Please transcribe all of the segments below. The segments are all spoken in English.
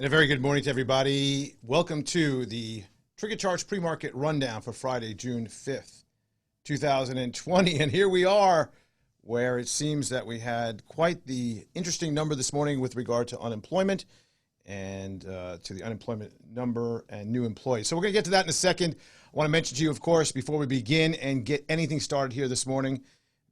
And a very good morning to everybody. Welcome to the TriggerCharts pre-market rundown for Friday, June 5th, 2020. And here we are, where it seems that we had quite the interesting number this morning with regard to unemployment and to the unemployment number and new employees. So we're going to get to that in a second. I want to mention to you, of course, before we begin and get anything started here this morning,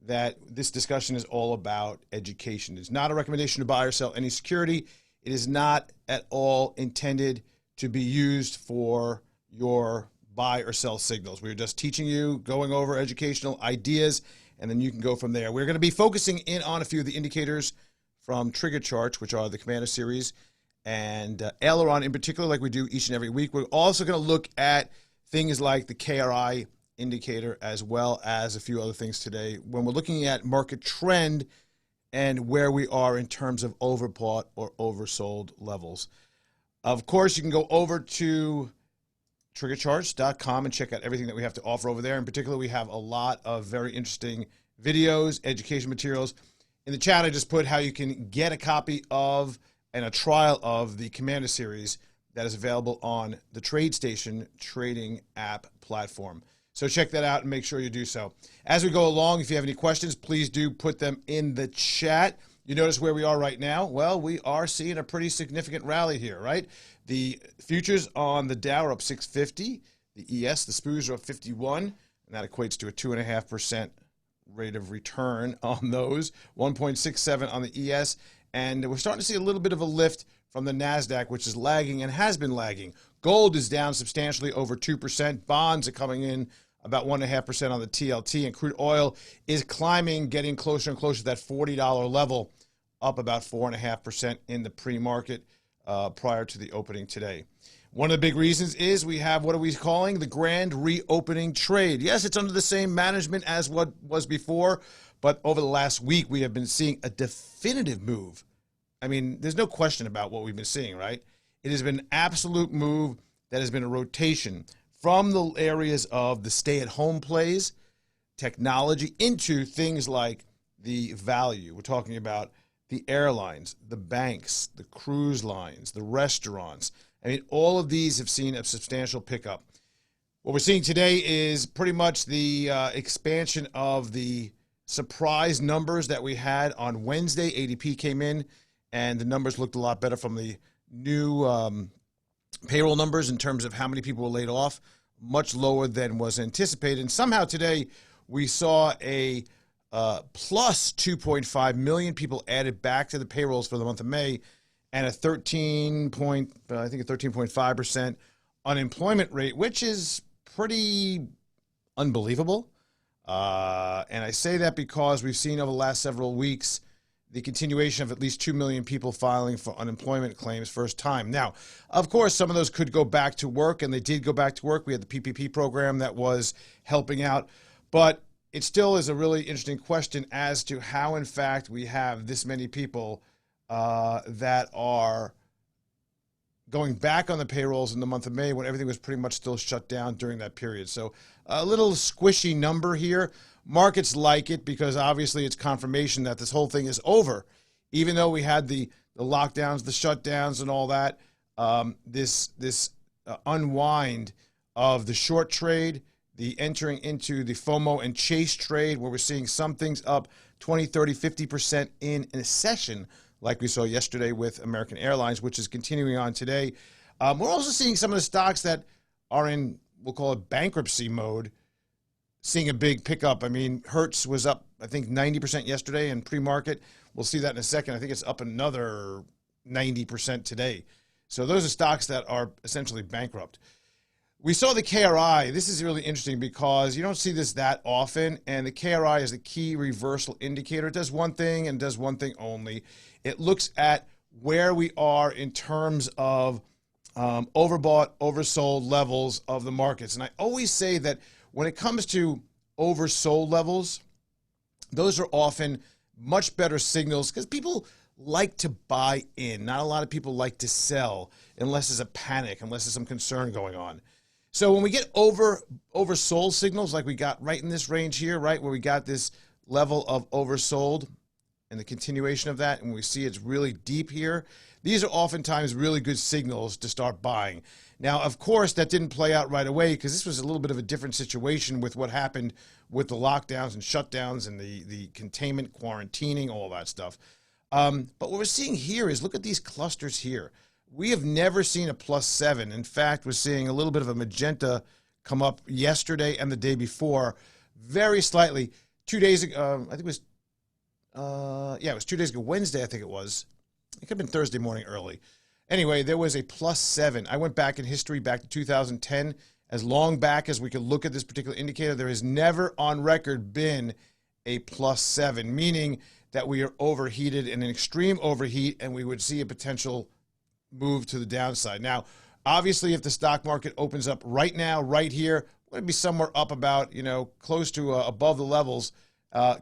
that this discussion is all about education. It's not a recommendation to buy or sell any security. It is not at all intended to be used for your buy or sell signals. We're just teaching you, going over educational ideas, and then you can go from there. We're going to be focusing in on a few of the indicators from TriggerCharts, which are the Commander series, and aileron in particular, like we do each and every week. We're also going to look at things like the KRI indicator, as well as a few other things today when we're looking at market trend and where we are in terms of overbought or oversold levels. Of course, you can go over to TriggerCharts.com and check out everything that we have to offer over there. In particular, we have a lot of very interesting videos, education materials. In the chat, I just put how you can get a copy of and a trial of the Commander series that is available on the TradeStation trading app platform. So check that out and make sure you do so. As we go along, if you have any questions, please do put them in the chat. You notice where we are right now? Well, we are seeing a pretty significant rally here, right? The futures on the Dow are up 650. The ES, the SPOOs are up 51, and that equates to a 2.5% rate of return on those, 1.67 on the ES, and we're starting to see a little bit of a lift from the NASDAQ, which is lagging and has been lagging. Gold is down substantially over 2%. Bonds are coming in about 1.5% on the TLT, and crude oil is climbing, getting closer and closer to that $40 level, up about 4.5% in the pre-market prior to the opening today. One of the big reasons is we have, what are we calling, the grand reopening trade. Yes, it's under the same management as what was before, but over the last week, we have been seeing a definitive move. I mean, there's no question about what we've been seeing, right? It has been an absolute move that has been a rotation from the areas of the stay-at-home plays, technology, into things like the value. We're talking about the airlines, the banks, the cruise lines, the restaurants. I mean, all of these have seen a substantial pickup. What we're seeing today is pretty much the expansion of the surprise numbers that we had on Wednesday. ADP came in, and the numbers looked a lot better from the new payroll numbers in terms of how many people were laid off, much lower than was anticipated. And somehow today we saw a plus 2.5 million people added back to the payrolls for the month of May, and a 13.5% unemployment rate, which is pretty unbelievable. And I say that because we've seen over the last several weeks the continuation of at least 2 million people filing for unemployment claims first time. Now, of course, some of those could go back to work, and they did go back to work. We had the PPP program that was helping out, but it still is a really interesting question as to how, in fact, we have this many people that are going back on the payrolls in the month of May when everything was pretty much still shut down during that period. So a little squishy number here. Markets like it because obviously it's confirmation that this whole thing is over. Even though we had the lockdowns, the shutdowns, and all that, this unwind of the short trade, the entering into the FOMO and chase trade, where we're seeing some things up 20, 30, 50% in a session, like we saw yesterday with American Airlines, which is continuing on today. We're also seeing some of the stocks that are in, we'll call it bankruptcy mode, seeing a big pickup. I mean, Hertz was up, I think, 90% yesterday in pre-market. We'll see that in a second. I think it's up another 90% today. So those are stocks that are essentially bankrupt. We saw the KRI. This is really interesting because you don't see this that often, and the KRI is the key reversal indicator. It does one thing and does one thing only. It looks at where we are in terms of overbought, oversold levels of the markets. And I always say that when it comes to oversold levels, those are often much better signals because people like to buy in. Not a lot of people like to sell unless there's a panic, unless there's some concern going on. So when we get oversold signals like we got right in this range here, right, where we got this level of oversold and the continuation of that, and we see it's really deep here, these are oftentimes really good signals to start buying. Now, of course, that didn't play out right away because this was a little bit of a different situation with what happened with the lockdowns and shutdowns and the containment, quarantining, all that stuff. But what we're seeing here is, look at these clusters here. We have never seen a +7. In fact, we're seeing a little bit of a magenta come up yesterday and the day before, very slightly. 2 days ago, I think it was, it was 2 days ago, Wednesday, I think it was. It could have been Thursday morning early. Anyway, there was a +7. I went back in history, back to 2010. As long back as we could look at this particular indicator, there has never on record been a +7, meaning that we are overheated in an extreme overheat and we would see a potential move to the downside. Now, obviously, if the stock market opens up right now, right here, we're going to be somewhere up about, close to above the levels,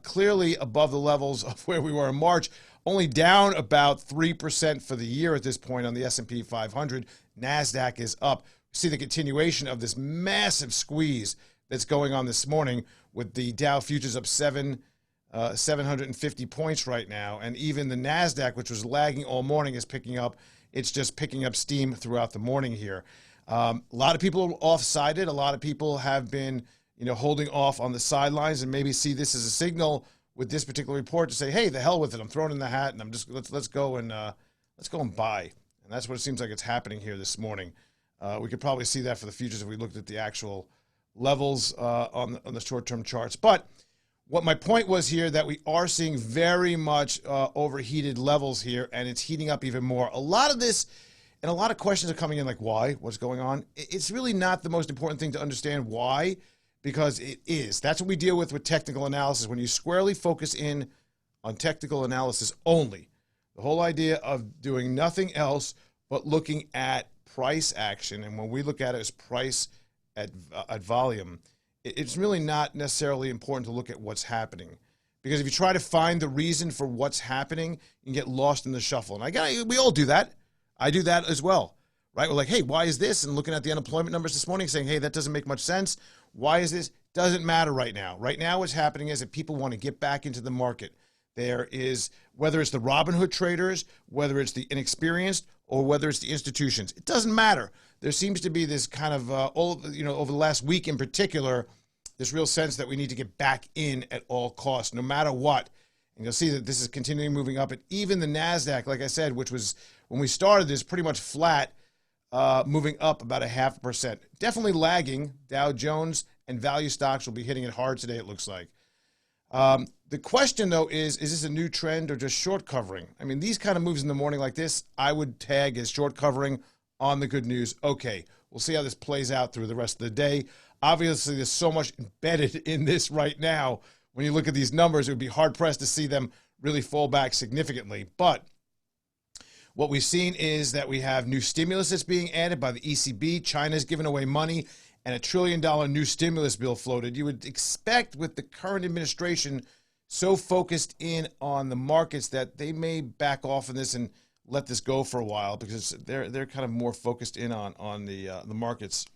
clearly above the levels of where we were in March, only down about 3% for the year at this point on the S&P 500. NASDAQ is up. We see the continuation of this massive squeeze that's going on this morning with the Dow futures up 750 points right now. And even the NASDAQ, which was lagging all morning, is picking up. It's just picking up steam throughout the morning here. A lot of people are off-sided. A lot of people have been, holding off on the sidelines and maybe see this as a signal with this particular report to say, hey, the hell with it. I'm throwing in the hat and I'm just, let's go and buy. And that's what it seems like it's happening here this morning. We could probably see that for the futures if we looked at the actual levels on the short-term charts. But what my point was here, that we are seeing very much overheated levels here, and it's heating up even more. A lot of this, and a lot of questions are coming in like, why? What's going on? It's really not the most important thing to understand why, because it is. That's what we deal with technical analysis. When you squarely focus in on technical analysis only, the whole idea of doing nothing else but looking at price action, and when we look at it as price at volume, it's really not necessarily important to look at what's happening. Because if you try to find the reason for what's happening, you can get lost in the shuffle. And we all do that. I do that as well, right? We're like, hey, why is this? And looking at the unemployment numbers this morning saying, hey, that doesn't make much sense. Why is this? Doesn't matter right now. Right now what's happening is that people want to get back into the market. There is, whether it's the Robinhood traders, whether it's the inexperienced, or whether it's the institutions, it doesn't matter. There seems to be this kind of, over the last week in particular, this real sense that we need to get back in at all costs, no matter what. And you'll see that this is continuing moving up. And even the NASDAQ, like I said, which was, when we started this, pretty much flat, moving up about 0.5%. Definitely lagging. Dow Jones and value stocks will be hitting it hard today, it looks like. The question, though, is this a new trend or just short covering? I mean, these kind of moves in the morning like this, I would tag as short covering on the good news. Okay, we'll see how this plays out through the rest of the day. Obviously, there's so much embedded in this right now. When you look at these numbers, it would be hard-pressed to see them really fall back significantly. But what we've seen is that we have new stimulus that's being added by the ECB. China's giving away money, and $1 trillion new stimulus bill floated. You would expect with the current administration so focused in on the markets that they may back off on this and let this go for a while, because they're kind of more focused in on the markets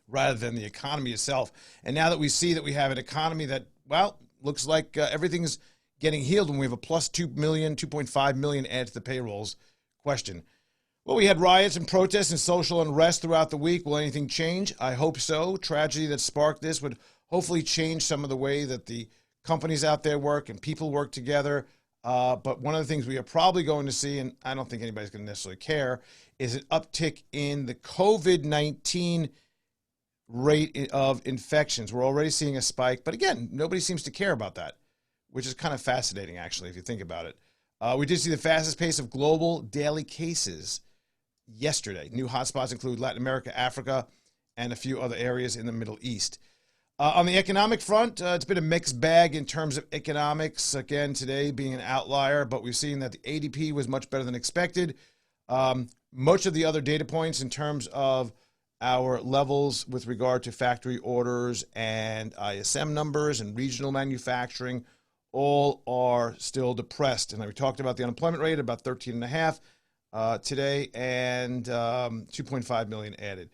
rather than the economy itself. And now that we see that we have an economy that, well, looks like everything's getting healed when we have a plus 2 million, 2.5 million add to the payrolls. Question. Well, we had riots and protests and social unrest throughout the week. Will anything change? I hope so. Tragedy that sparked this would hopefully change some of the way that the companies out there work and people work together. But one of the things we are probably going to see, and I don't think anybody's going to necessarily care, is an uptick in the COVID-19 rate of infections. We're already seeing a spike, but again, nobody seems to care about that, which is kind of fascinating, actually, if you think about it. We did see the fastest pace of global daily cases yesterday. New hotspots include Latin America, Africa, and a few other areas in the Middle East. On the economic front, it's been a mixed bag in terms of economics. Again, today being an outlier, but we've seen that the ADP was much better than expected. Much of the other data points in terms of our levels with regard to factory orders and ISM numbers and regional manufacturing all are still depressed. And we talked about the unemployment rate, about 13.5 today, and 2.5 million added.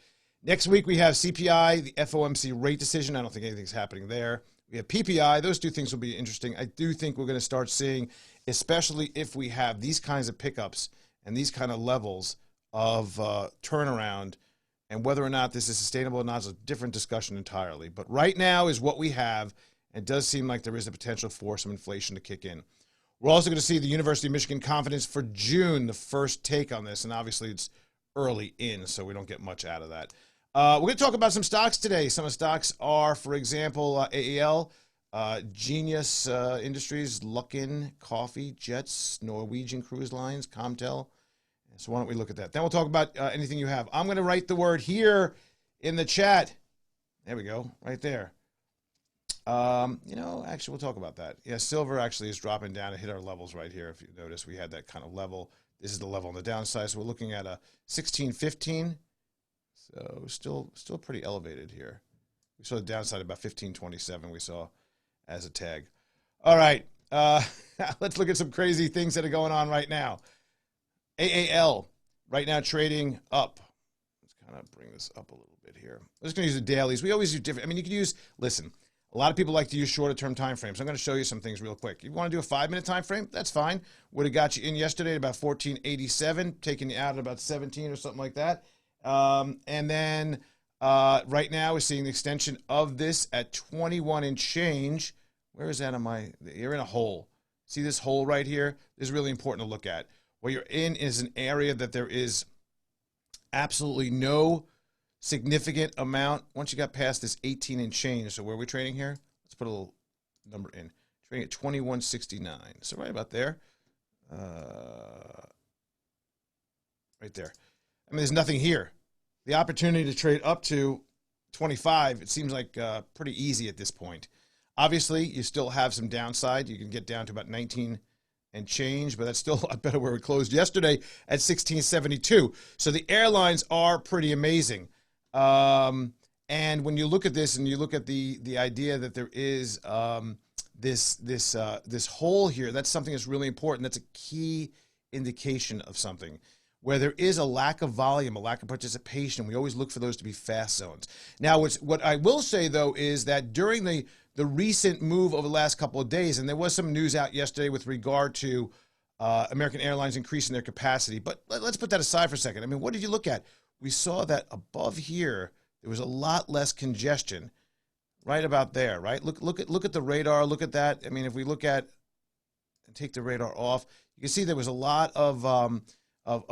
Next week, we have CPI, the FOMC rate decision. I don't think anything's happening there. We have PPI. Those two things will be interesting. I do think we're going to start seeing, especially if we have these kinds of pickups and these kind of levels of turnaround, and whether or not this is sustainable or not is a different discussion entirely. But right now is what we have. It does seem like there is a potential for some inflation to kick in. We're also going to see the University of Michigan confidence for June, the first take on this, and obviously it's early in, so we don't get much out of that. We're going to talk about some stocks today. Some of the stocks are, for example, AEL, GNUS Industries, Luckin Coffee, Jets, Norwegian Cruise Lines, CMTL. So why don't we look at that? Then we'll talk about anything you have. I'm going to write the word here in the chat. There we go, right there. Actually, we'll talk about that. Yeah, silver actually is dropping down to hit our levels right here. If you notice, we had that kind of level. This is the level on the downside. So we're looking at a 16.15. So still pretty elevated here. We saw the downside about 15.27 we saw as a tag. All right, let's look at some crazy things that are going on right now. AAL, right now trading up. Let's kind of bring this up a little bit here. I'm just going to use the dailies. We always use different. I mean, you could use, listen, a lot of people like to use shorter term time frames. I'm going to show you some things real quick. If you want to do a 5-minute time frame, that's fine. Would have got you in yesterday at about 1487, taking you out at about 17 or something like that. And then right now we're seeing the extension of this at 21 and change. Where is that on my, you're in a hole. See this hole right here? This is really important to look at. What you're in is an area that there is absolutely no significant amount. Once you got past this 18 and change, so where are we trading here? Let's put a little number in. Trading at 2169. So right about there. Right there. I mean, there's nothing here. The opportunity to trade up to 25, it seems like pretty easy at this point. Obviously, you still have some downside. You can get down to about 19 and change, but that's still a lot better where we closed yesterday at 1672. So the airlines are pretty amazing. And when you look at this and you look at the idea that there is this hole here, that's something that's really important. That's a key indication of something. Where there is a lack of volume, a lack of participation, we always look for those to be fast zones. Now, what I will say, though, is that during the recent move over the last couple of days, and there was some news out yesterday with regard to American Airlines increasing their capacity, but let's put that aside for a second. I mean, what did you look at? We saw that above here, there was a lot less congestion right about there, right? Look at the radar, look at that. I mean, if we look at, and take the radar off, you can see there was a lot of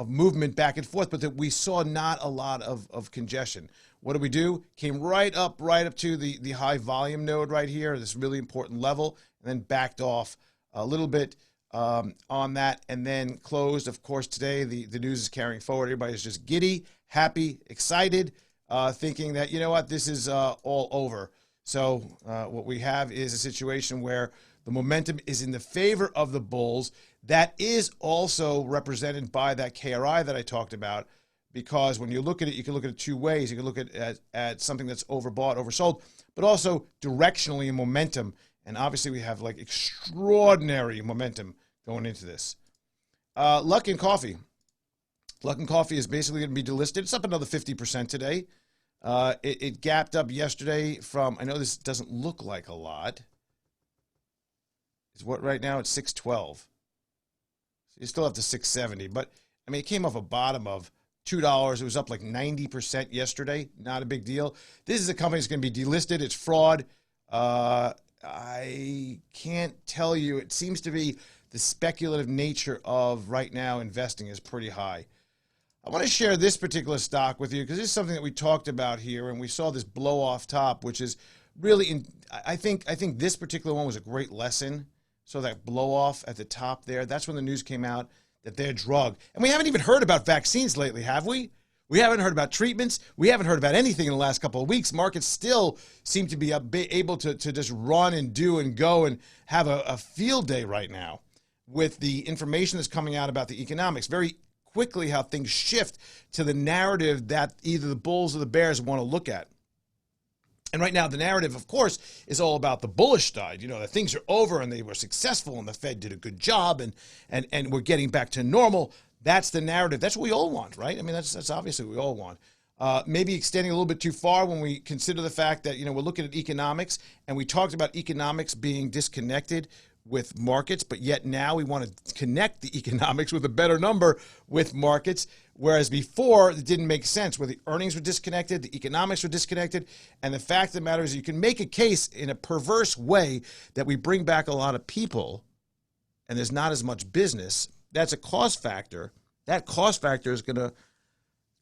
movement back and forth, but that we saw not a lot of congestion. What did we do? Came right up to the high volume node right here, this really important level, and then backed off a little bit on that, and then closed. Of course, today the news is carrying forward. Everybody's just giddy, happy, excited, thinking that, you know what, this is all over. So what we have is a situation where the momentum is in the favor of the bulls. That is also represented by that KRI that I talked about, because when you look at it, you can look at it two ways. You can look at something that's overbought, oversold, but also directionally in momentum. And obviously we have like extraordinary momentum going into this. Luckin Coffee. Luckin Coffee is basically going to be delisted. It's up another 50% today. It gapped up yesterday from, I know this doesn't look like a lot. It's what right now it's 612. So you still have to 670, but I mean, it came off a bottom of $2. It was up like 90% yesterday. Not a big deal. This is a company that's going to be delisted. It's fraud. I can't tell you. It seems to be the speculative nature of right now investing is pretty high. I want to share this particular stock with you because this is something that we talked about here, and we saw this blow off top, which is really, I think this particular one was a great lesson. So that blow off at the top there, that's when the news came out that their drug, and we haven't even heard about vaccines lately, have we? We haven't heard about treatments. We haven't heard about anything in the last couple of weeks. Markets still seem to be able to just run and do and go and have a field day right now with the information that's coming out about the economics. Very quickly how things shift to the narrative that either the bulls or the bears want to look at. And right now, the narrative, of course, is all about the bullish side. You know, that things are over and they were successful and the Fed did a good job and we're getting back to normal. That's the narrative. That's what we all want, right? I mean, that's obviously what we all want. Maybe extending a little bit too far when we consider the fact that, you know, we're looking at economics, and we talked about economics being disconnected with markets, but yet now we want to connect the economics with a better number with markets, whereas before it didn't make sense, where the earnings were disconnected, the economics were disconnected, and the fact of the matter is you can make a case in a perverse way that we bring back a lot of people and there's not as much business. That's a cost factor. That cost factor is going to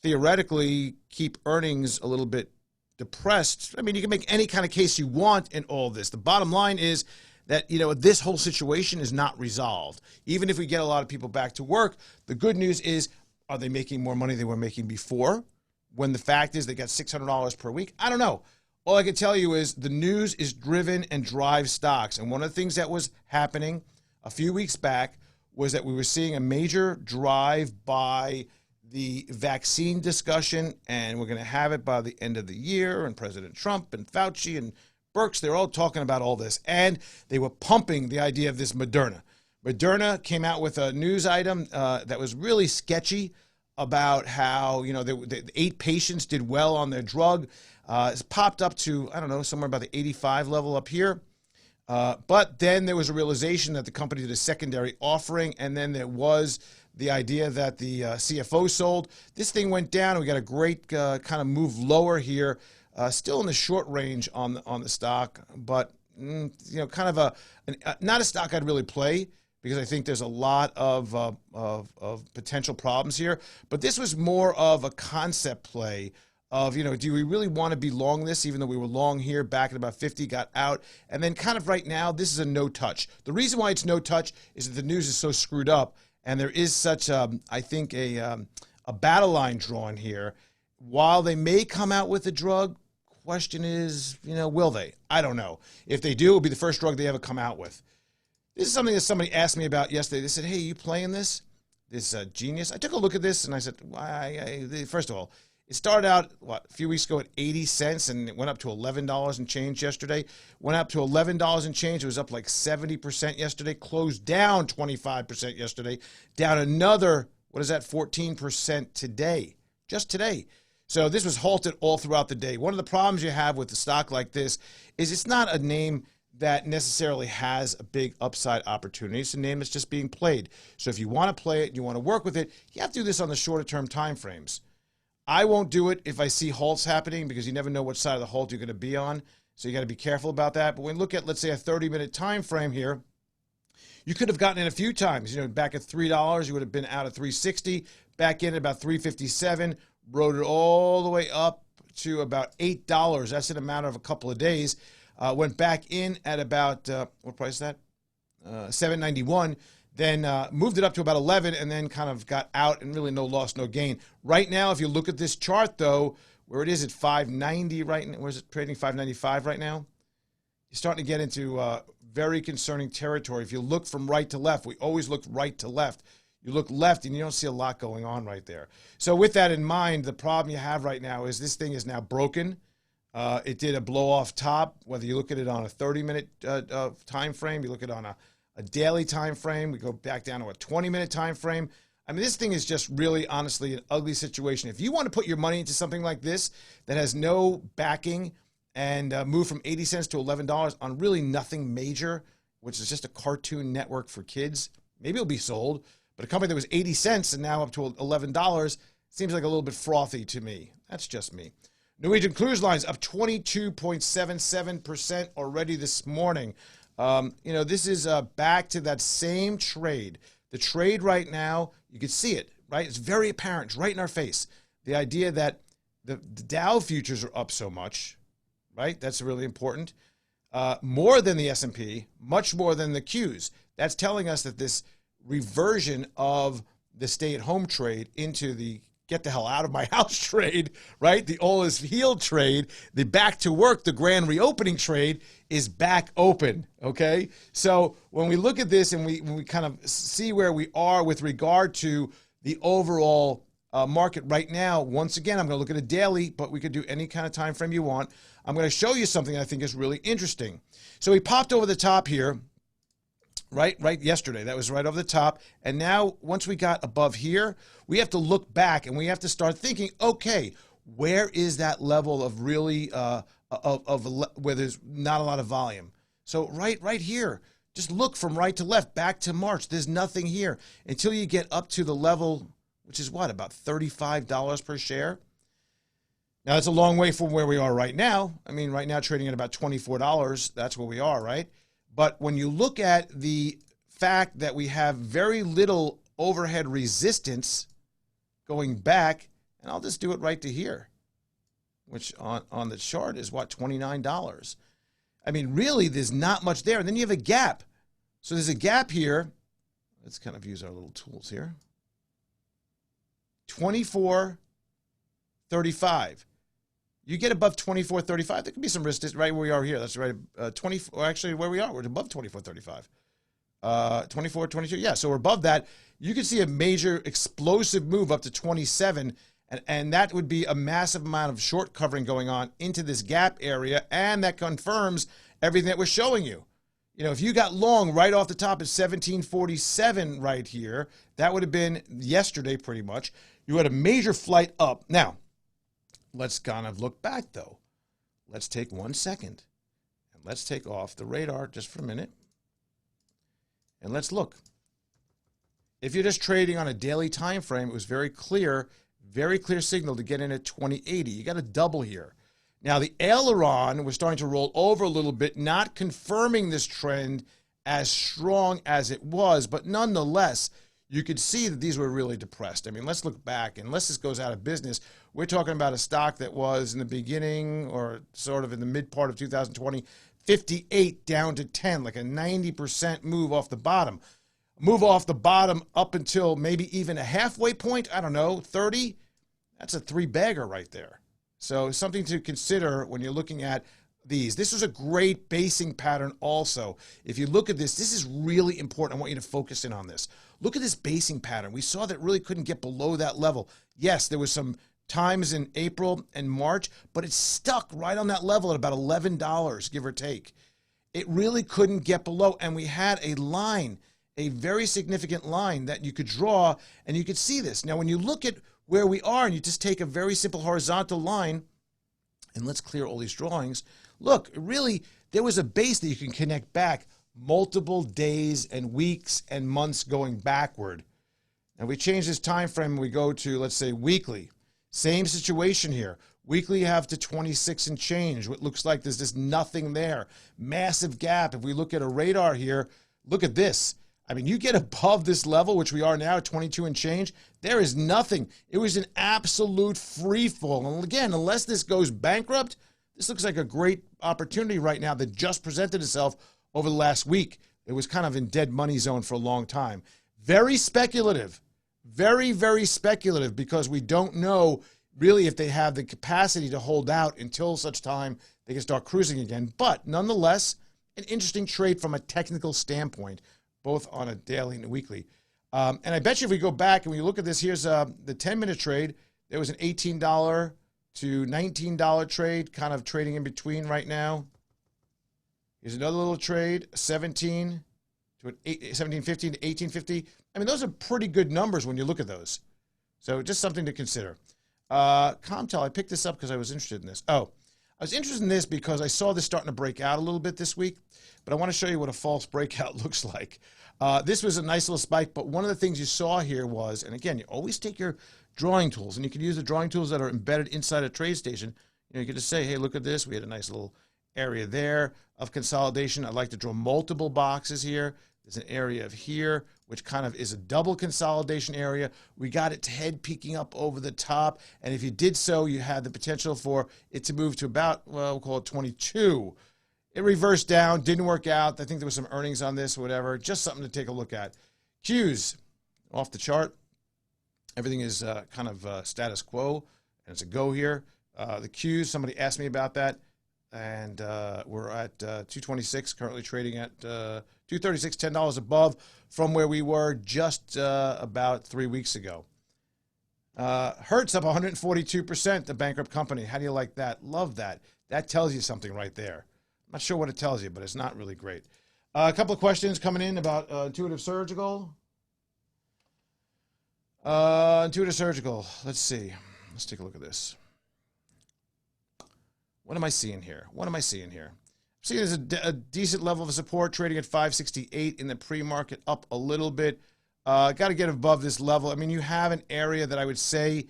theoretically keep earnings a little bit depressed. I mean, you can make any kind of case you want in all this. The bottom line is that, this whole situation is not resolved. Even if we get a lot of people back to work, the good news is, are they making more money than they were making before? When the fact is they got $600 per week? I don't know. All I can tell you is the news is driven and drives stocks. And one of the things that was happening a few weeks back was that we were seeing a major drive by the vaccine discussion, and we're going to have it by the end of the year, and President Trump and Fauci and Birx, they're all talking about all this, and they were pumping the idea of this Moderna. Moderna came out with a news item that was really sketchy about how, the 8 patients did well on their drug. It's popped up to, I don't know, somewhere about the 85 level up here. But then there was a realization that the company did a secondary offering, and then there was the idea that the CFO sold. This thing went down, and we got a great kind of move lower here. Still in the short range on the stock, but kind of not a stock I'd really play because I think there's a lot of potential problems here. But this was more of a concept play of, do we really want to be long this, even though we were long here back at about 50, got out, and then kind of right now this is a no touch. The reason why it's no touch is that the news is so screwed up, and there is such I think a battle line drawn here. While they may come out with a drug, question is, will they? I don't know. If they do, it'll be the first drug they ever come out with. This is something that somebody asked me about yesterday. They said, hey, you playing this GNUS? I took a look at this and I said, first of all, it started out, a few weeks ago at 80 cents and it went up to $11 and change yesterday. Went up to $11 and change. It was up like 70% yesterday. Closed down 25% yesterday. Down another, 14% today. Just today. So this was halted all throughout the day. One of the problems you have with a stock like this is it's not a name that necessarily has a big upside opportunity. It's a name that's just being played. So if you want to play it, you want to work with it, you have to do this on the shorter term time frames. I won't do it if I see halts happening because you never know which side of the halt you're going to be on. So you got to be careful about that. But when you look at, let's say, a 30-minute time frame here, you could have gotten in a few times. Back at $3, you would have been out at $3.60, back in at about $3.57, rode it all the way up to about $8. That's in a matter of a couple of days. Went back in at about, what price is that? $7.91. Then moved it up to about 11 and then kind of got out and really no loss, no gain. Right now, if you look at this chart, though, where it is at 590 right now, where is it trading 595 right now? You're starting to get into very concerning territory. If you look from right to left, we always look right to left. You look left and you don't see a lot going on right there. So with that in mind, the problem you have right now is this thing is now broken. It did a blow off top, whether you look at it on a 30-minute time frame, you look at it on a daily time frame, we go back down to a 20-minute time frame. I mean, this thing is just really, honestly, an ugly situation. If you want to put your money into something like this that has no backing and move from 80 cents to $11 on really nothing major, which is just a Cartoon Network for kids, maybe it'll be sold. But a company that was 80 cents and now up to $11 seems like a little bit frothy to me. That's just me. Norwegian Cruise Lines up 22.77% already this morning. This is back to that same trade. The trade right now, you can see it, right? It's very apparent. It's right in our face. The idea that the Dow futures are up so much, right? That's really important. More than the S&P, much more than the Qs. That's telling us that this reversion of the stay-at-home trade into the get the hell out of my house trade, right? The all is healed trade, the back to work, the grand reopening trade is back open, okay? So when we look at this and we kind of see where we are with regard to the overall market right now, once again, I'm going to look at a daily, but we could do any kind of time frame you want. I'm going to show you something I think is really interesting. So we popped over the top here, right yesterday. That was right over the top. And now once we got above here, we have to look back and we have to start thinking, okay, where is that level of really where there's not a lot of volume? So right here, Just look from right to left, back to March. There's nothing here until you get up to the level, which is what, about $35 per share? Now, that's a long way from where we are right now. I mean, right now trading at about $24. That's where we are, right? But when you look at the fact that we have very little overhead resistance going back, and I'll just do it right to here, which on the chart is what, $29. I mean, really, there's not much there. And then you have a gap. So there's a gap here. Let's kind of use our little tools here. 24.35. You get above 24.35, there could be some resistance right where we are here. That's right, 24. Actually, where we are, we're above 24.35. 24, 22. Yeah, so we're above that. You could see a major explosive move up to 27, and that would be a massive amount of short covering going on into this gap area, and that confirms everything that we're showing you. You know, if you got long right off the top at 1747 right here, that would have been yesterday pretty much. You had a major flight up. Now, let's kind of look back, though. Let's take 1 second, and let's take off the radar just for a minute, and let's look. If you're just trading on a daily time frame, it was very clear signal to get in at 2080. You got a double here. Now, the aileron was starting to roll over a little bit, not confirming this trend as strong as it was, but nonetheless, you could see that these were really depressed. I mean, let's look back, unless this goes out of business, we're talking about a stock that was in the beginning or sort of in the mid part of 2020, 58 down to 10, like a 90% move off the bottom. Move off the bottom up until maybe even a halfway point, I don't know, 30. That's a three-bagger right there. So something to consider when you're looking at these. This is a great basing pattern also. If you look at this, this is really important. I want you to focus in on this. Look at this basing pattern. We saw that it really couldn't get below that level. Yes, there was some times in April and March, but it's stuck right on that level at about $11, give or take. It really couldn't get below, and we had a line, a very significant line that you could draw, and you could see this. Now, when you look at where we are, and you just take a very simple horizontal line, and let's clear all these drawings. Look, really, there was a base that you can connect back multiple days and weeks and months going backward. Now, we change this time frame, and we go to, let's say, weekly. Same situation here. Weekly, you have to 26 and change. What looks like there's just nothing there. Massive gap. If we look at a radar here, look at this. I mean, you get above this level, which we are now at 22 and change, there is nothing. It was an absolute free fall. And again, unless this goes bankrupt, this looks like a great opportunity right now that just presented itself over the last week. It was kind of in dead money zone for a long time. Very speculative. Very, very speculative, because we don't know really if they have the capacity to hold out until such time they can start cruising again. But nonetheless, an interesting trade from a technical standpoint, both on a daily and a weekly. And I bet you if we go back and we look at this, here's the 10-minute trade. There was an $18 to $19 trade, kind of trading in between right now. Here's another little trade, 17 to 17.50 to 18.50. I mean, those are pretty good numbers when you look at those. So just something to consider. CMTL, I picked this up because I was interested in this. Oh, I was interested in this because I saw this starting to break out a little bit this week, but I want to show you what a false breakout looks like. This was a nice little spike, but one of the things you saw here was, and again, you always take your drawing tools, and you can use the drawing tools that are embedded inside a trade station. You know, you can just say, hey, look at this. We had a nice little area there of consolidation. I'd like to draw multiple boxes here. There's an area of here, which kind of is a double consolidation area. We got its head peeking up over the top, and if you did so, you had the potential for it to move to about, well, we'll call it 22. It reversed down, didn't work out. I think there was some earnings on this or whatever. Just something to take a look at. Qs, off the chart. Everything is kind of status quo, and it's a go here. The Qs, somebody asked me about that, and we're at 226, currently trading at 236, $10 above from where we were just about 3 weeks ago. Hertz up 142%, the bankrupt company. How do you like that? Love that. That tells you something right there. I'm not sure what it tells you, but it's not really great. A couple of questions coming in about Intuitive Surgical. Intuitive Surgical. Let's see. Let's take a look at this. What am I seeing here? What am I seeing here? See it as a decent level of support, trading at 568 in the pre-market, up a little bit. Got to get above this level. I mean, you have an area that I would say,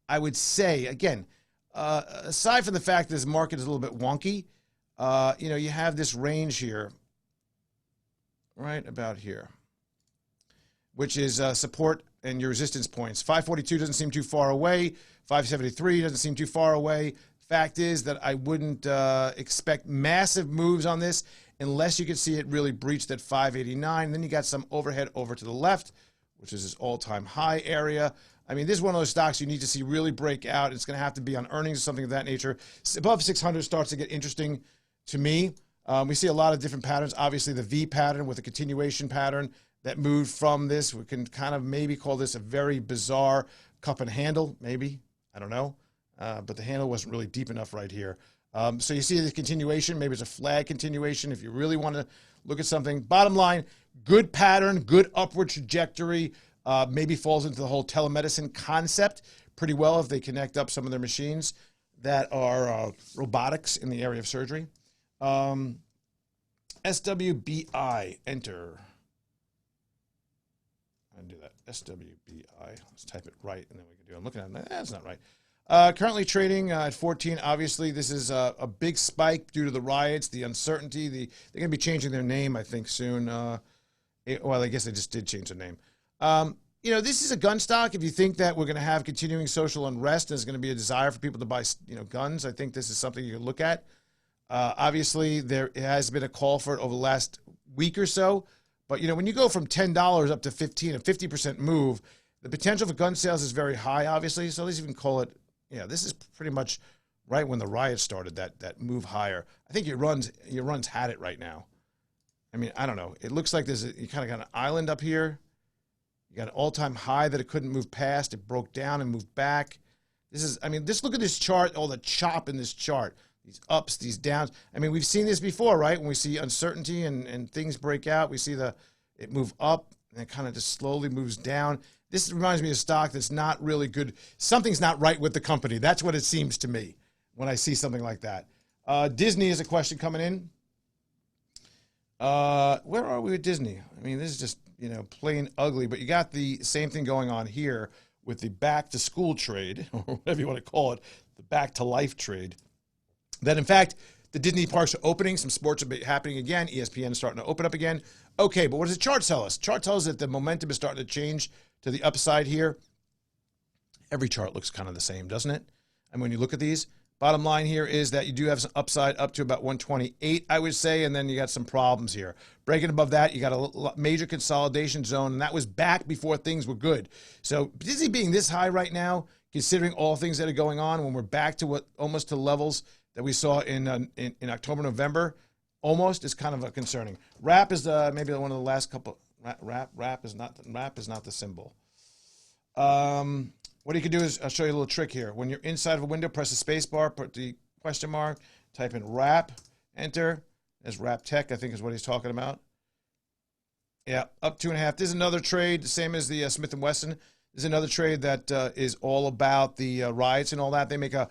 again, aside from the fact that this market is a little bit wonky, you know, you have this range here, right about here, which is support and your resistance points. 542 doesn't seem too far away. 573 doesn't seem too far away. Fact is that I wouldn't expect massive moves on this unless you could see it really breach that 589. And then you got some overhead over to the left, which is this all-time high area. I mean, this is one of those stocks you need to see really break out. It's going to have to be on earnings or something of that nature. Above 600 starts to get interesting to me. We see a lot of different patterns. Obviously, the V pattern with a continuation pattern that moved from this. We can kind of maybe call this a very bizarre cup and handle, maybe. I don't know. But the handle wasn't really deep enough right here. So you see the continuation. Maybe it's a flag continuation if you really want to look at something. Bottom line, good pattern, good upward trajectory. Maybe falls into the whole telemedicine concept pretty well if they connect up some of their machines that are robotics in the area of surgery. SWBI, enter. I'm going to do that. SWBI. Let's type it right, and then we can do it. I'm looking at it. That's not right. Currently trading at 14. Obviously, this is a big spike due to the riots, the uncertainty. They're going to be changing their name, I think, soon. Well, I guess they just did change their name. You know, this is a gun stock. If you think that we're going to have continuing social unrest, there's going to be a desire for people to buy, you know, guns, I think this is something you can look at. Obviously, there has been a call for it over the last week or so. But, you know, when you go from $10 up to 15, a 50% move, the potential for gun sales is very high, obviously. So let's even call it, yeah, this is pretty much right when the riots started, that move higher. I think your runs had it right now. I mean, I don't know. It looks like you kind of got an island up here. You got an all-time high that it couldn't move past. It broke down and moved back. This is, I mean, just look at this chart, all the chop in this chart. These ups, these downs. I mean, we've seen this before, right? When we see uncertainty and things break out, we see it move up and it kind of just slowly moves down. This reminds me of a stock that's not really good. Something's not right with the company. That's what it seems to me when I see something like that. Disney is a question coming in. Where are we with Disney? I mean, this is just, you know, plain ugly, but you got the same thing going on here with the back to school trade, or whatever you want to call it, the back to life trade. That, in fact, the Disney parks are opening. Some sports are happening again. ESPN is starting to open up again. Okay, but what does the chart tell us? Chart tells us that the momentum is starting to change to the upside here. Every chart looks kind of the same, doesn't it? And when you look at these, bottom line here is that you do have some upside up to about 128, I would say, and then you got some problems here. Breaking above that, you got a major consolidation zone, and that was back before things were good. So Disney being this high right now, considering all things that are going on, when we're back to almost to levels that we saw in October, November, almost is kind of concerning. RAP is maybe one of the last couple. RAP is not the symbol. What you can do is I'll show you a little trick here. When you're inside of a window, press the space bar, put the question mark, type in RAP, enter. There's RAP Tech, I think is what he's talking about. Yeah, up 2.5. This is another trade, the same as the Smith & Wesson. This is another trade that is all about the riots and all that. They make a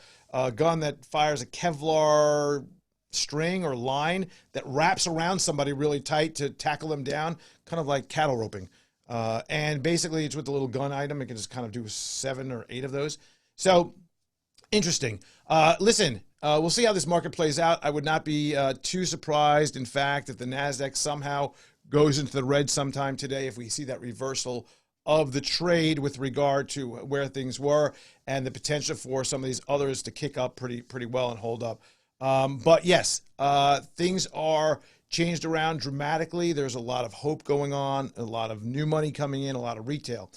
gun that fires a Kevlar string or line that wraps around somebody really tight to tackle them down, kind of like cattle roping. And basically, it's with the little gun item. It can just kind of do 7 or 8 of those. So, interesting. Listen, we'll see how this market plays out. I would not be too surprised, in fact, if the NASDAQ somehow goes into the red sometime today, if we see that reversal of the trade with regard to where things were and the potential for some of these others to kick up pretty well and hold up. But yes, things are changed around dramatically. There's a lot of hope going on, a lot of new money coming in, a lot of retail.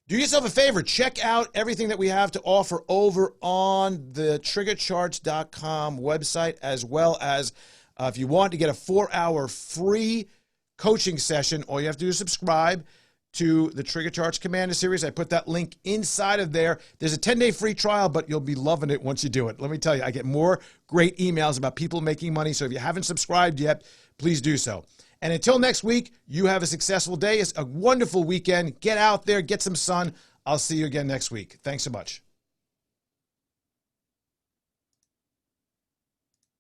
Do yourself a favor, check out everything that we have to offer over on the TriggerCharts.com website, as well as if you want to get a 4-hour free coaching session, all you have to do is subscribe to the Trigger Charts Commander Series. I put that link inside of there. There's a 10-day free trial, but you'll be loving it once you do it. Let me tell you, I get more great emails about people making money, so if you haven't subscribed yet, please do so. And until next week, you have a successful day. It's a wonderful weekend. Get out there, get some sun. I'll see you again next week. Thanks so much.